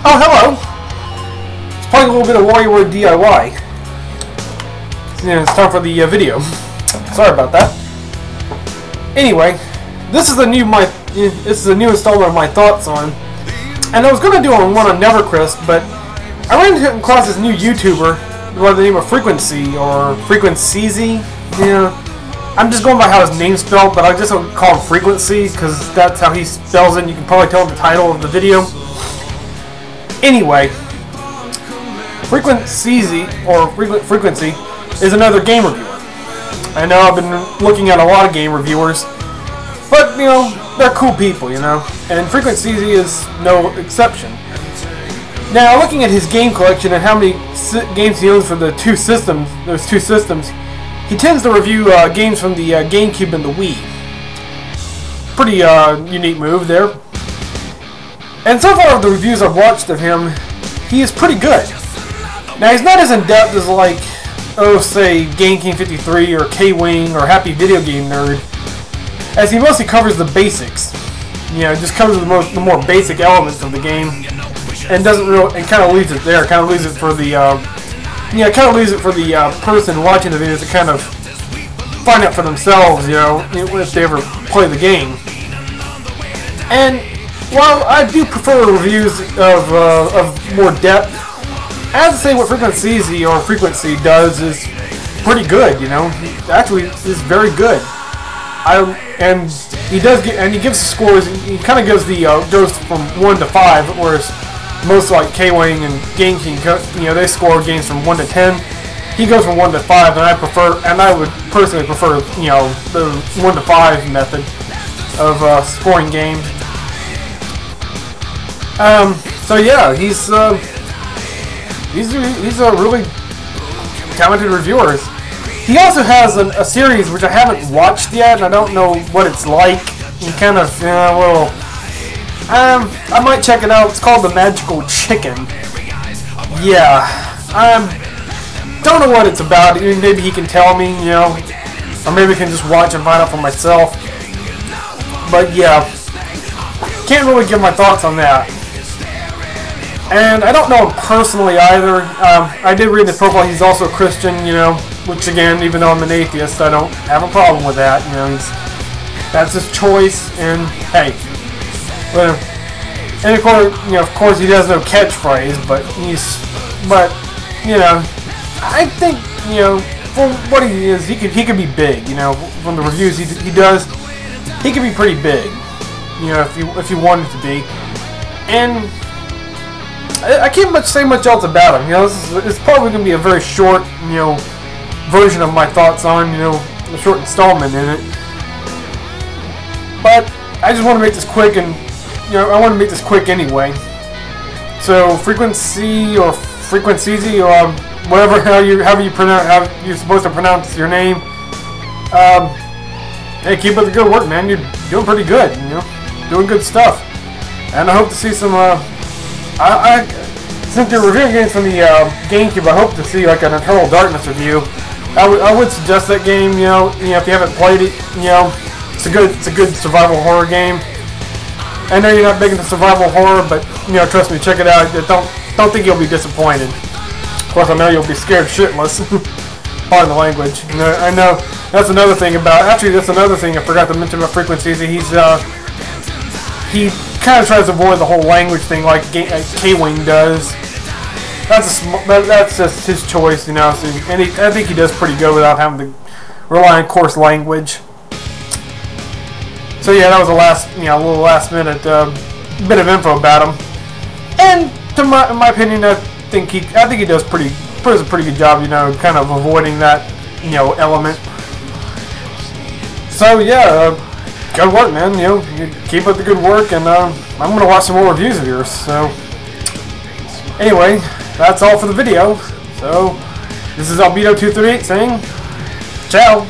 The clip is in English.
Oh, hello! It's playing a little bit of WarioWare DIY. Yeah, it's time for the video. Sorry about that. Anyway, this is a new installment of my thoughts on, and I was going to do one on Nevercrest, but I ran across this new YouTuber by the name of FreQuenczy or FreQuenczy. Yeah, I'm just going by how his name's spelled, but I just call him FreQuenczy because that's how he spells it. And you can probably tell the title of the video. Anyway, FreQuenczy is another game reviewer. I know I've been looking at a lot of game reviewers, but you know, they're cool people, you know, and FreQuenczy is no exception. Now, looking at his game collection and how many games he owns for those two systems, he tends to review games from the Gamecube and the Wii. Pretty unique move there. And so far of the reviews I've watched of him, he is pretty good. Now, he's not as in-depth as like, say, GameKing 53 or K-Wing or Happy Video Game Nerd, as he mostly covers the basics. You know, just covers the more basic elements of the game, and doesn't really, and kind of leaves it there. Kind of leaves it for the, person watching the videos to kind of find out for themselves. You know, if they ever play the game. And while I do prefer reviews of more depth, I have to say what FreQuenczy does is pretty good. You know, actually is very good. And he gives the scores. He kind of gives the goes from 1 to 5, whereas most like K-Wing and GameKing, you know, they score games from 1 to 10. He goes from 1 to 5, and I would personally prefer, you know, the 1 to 5 method of scoring games. So yeah, he's a really talented reviewer. He also has a series which I haven't watched yet, and I don't know what it's like. And kind of, you know, well, I might check it out. It's called The Magical Chicken. Yeah, don't know what it's about. Maybe he can tell me, you know, or maybe I can just watch and find out for myself. But yeah, can't really give my thoughts on that. And I don't know him personally either. I did read the profile. He's also a Christian, you know, which again, even though I'm an atheist, I don't have a problem with that. You know, that's his choice, and hey, whatever. And of course, he has no catchphrase, but you know, I think, you know, for what he is, he could be big. You know, from the reviews he does, he could be pretty big. You know, if he wanted to be, and I can't say much else about him. You know, it's probably going to be a very short, you know, version of my thoughts on, you know, a short installment in it. But I just want to make this quick, and you know, I want to make this quick anyway. So FreQuenczy or FreQuenczy or whatever, however you're supposed to pronounce your name. Hey, keep up the good work, man. You're doing pretty good. You know, doing good stuff. And I hope to see some. Since you're reviewing games from the GameCube, I hope to see like an Eternal Darkness review. I would suggest that game. You know, if you haven't played it, you know, it's a good survival horror game. I know you're not big into survival horror, but you know, trust me, check it out. Don't think you'll be disappointed. Of course, I know you'll be scared shitless. Pardon the language. You know, I know that's another thing about. Actually, that's another thing I forgot to mention about FreQuenczy. He kind of tries to avoid the whole language thing like K-Wing does. That's just his choice, you know. So, and I think he does pretty good without having to rely on coarse language. So yeah, that was a little last minute bit of info about him. And in my opinion, I think he does a pretty good job, you know, kind of avoiding that, you know, element. So yeah. Good work, man. You know, keep up the good work, and I'm gonna watch some more reviews of yours. So, anyway, that's all for the video. So, this is Albedo238 saying, ciao.